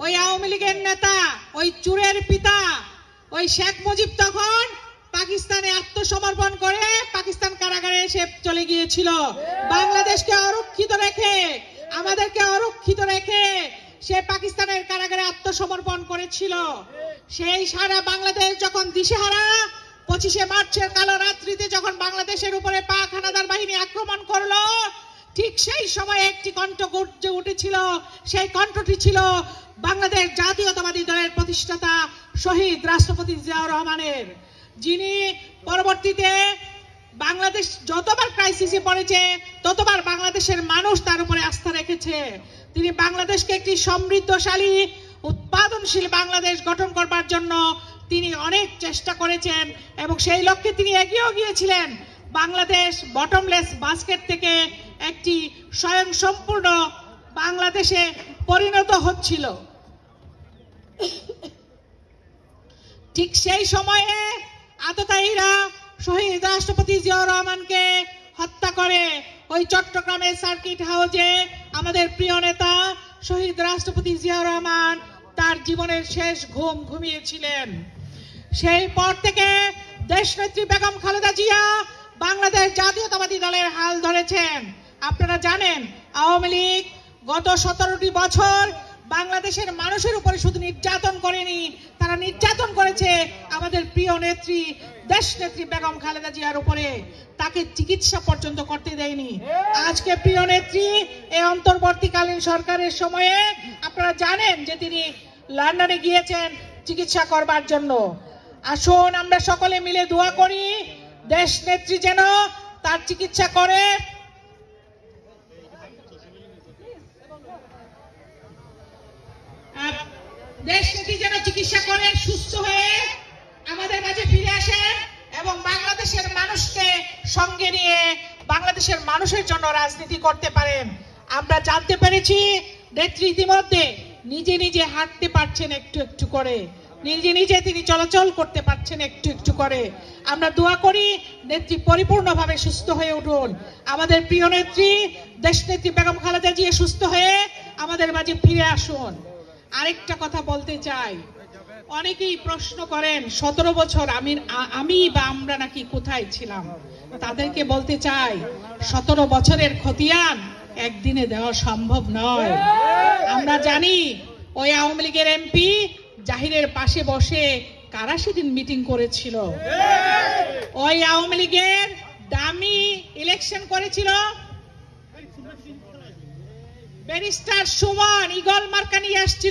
ওই আওয়ামী লীগের নেতা, ওই চুরের পিতা, ওই শেখ মুজিব তখন পাকিস্তানে আত্মসমর্পণ করে পাকিস্তান কারাগারে এসে চলে গিয়েছিল। বাংলাদেশকে অরক্ষিত রেখে, আমাদেরকে অরক্ষিত রেখে সে পাকিস্তানের কারাগারে আত্মসমর্পণ করেছিল। সেই সারা বাংলাদেশ যখন দিশেহারা, 25শে মার্চের কালো রাত্রিতে যখন বাংলাদেশের উপরে পাক হানাদার বাহিনী আক্রমণ করলো, ঠিক সেই সময় একটি কণ্ঠ গর্জে উঠেছিল। সেই কণ্ঠটি ছিল বাংলাদেশ জাতীয়তাবাদী দলের প্রতিষ্ঠাতা শহীদ রাষ্ট্রপতি জিয়াউর রহমানের, যিনি পরবর্তীতে বাংলাদেশ যতবার ক্রাইসিসে পড়েছে ততবার বাংলাদেশের মানুষ তার উপরে আস্থা রেখেছে। তিনি বাংলাদেশকে একটি সমৃদ্ধশালী উৎপাদনশীল বাংলাদেশ গঠন করবার জন্য তিনি অনেক চেষ্টা করেছেন এবং সেই লক্ষ্যে তিনি এগিয়েও গিয়েছিলেন। বাংলাদেশ বটমলেস বাস্কেট থেকে একটি স্বয়ংসম্পূর্ণ বাংলাদেশে পরিণত হচ্ছিল। ঠিক সেই সময়ে আততায়ীরা শহীদ রাষ্ট্রপতি জিয়াউর রহমানকে হত্যা করে। ওই চট্টগ্রামের সার্কিট হাউসে আমাদের প্রিয় নেতা শহীদ রাষ্ট্রপতি জিয়াউর রহমান তার জীবনের শেষ ঘুম ঘুমিয়েছিলেন। সেই পর থেকে দেশনেত্রী বেগম খালেদা জিয়া বাংলাদেশ জাতীয়তাবাদী দলের হাল ধরেছেন। আপনারা জানেন, আওয়ামী লীগ গত 17টি বছর বাংলাদেশের মানুষের উপরে শুধু নির্যাতন করেনি, তারা নির্যাতন করেছে আমাদের প্রিয় নেত্রী দেশনেত্রী বেগম খালেদা জিয়ার উপরে। তাকে চিকিৎসা পর্যন্ত করতে দেয়নি। আজকে প্রিয় নেত্রী এই অন্তর্বর্তীকালীন সরকারের সময়ে আপনারা জানেন যে তিনি লন্ডনে গিয়েছেন চিকিৎসা করবার জন্য। আসুন আমরা সকলে মিলে দোয়া করি দেশনেত্রী যেন তার চিকিৎসা করে। দেশনেত্রী যেন চিকিৎসা করে সুস্থ হয়ে আমাদের মাঝে ফিরে আসেন এবং বাংলাদেশের মানুষকে সঙ্গে নিয়ে বাংলাদেশের মানুষের জন্য রাজনীতি করতে পারেন। আমরা জানতে পেরেছি নেত্রী ইতিমধ্যে নিজে নিজে হাঁটতে পারছেন একটু একটু করে, নিজে নিজে তিনি চলাচল করতে পারছেন একটু একটু করে। আমরা দোয়া করি নেত্রী পরিপূর্ণভাবে সুস্থ হয়ে উঠুন। আমাদের প্রিয় নেত্রী দেশনেত্রী বেগম খালেদা জিয়া সুস্থ হয়ে আমাদের মাঝে ফিরে আসুন। আরেকটা কথা বলতে চাই, অনেকেই প্রশ্ন করেন 17 বছর আমি বা আমরা নাকি কোথায় ছিলাম। তাদেরকে বলতে চাই 17 বছরের খতিয়ান একদিনে দেওয়া সম্ভব নয়। আমরা জানি ওই আওয়ামী লীগের এমপি জাহিরের পাশে বসে কারা সেদিন মিটিং করেছিল। ওই আওয়ামী লীগের দামি ইলেকশন করেছিল ব্যারিস্টার সুমন, ইগল মার্কা নিয়ে আসছিল।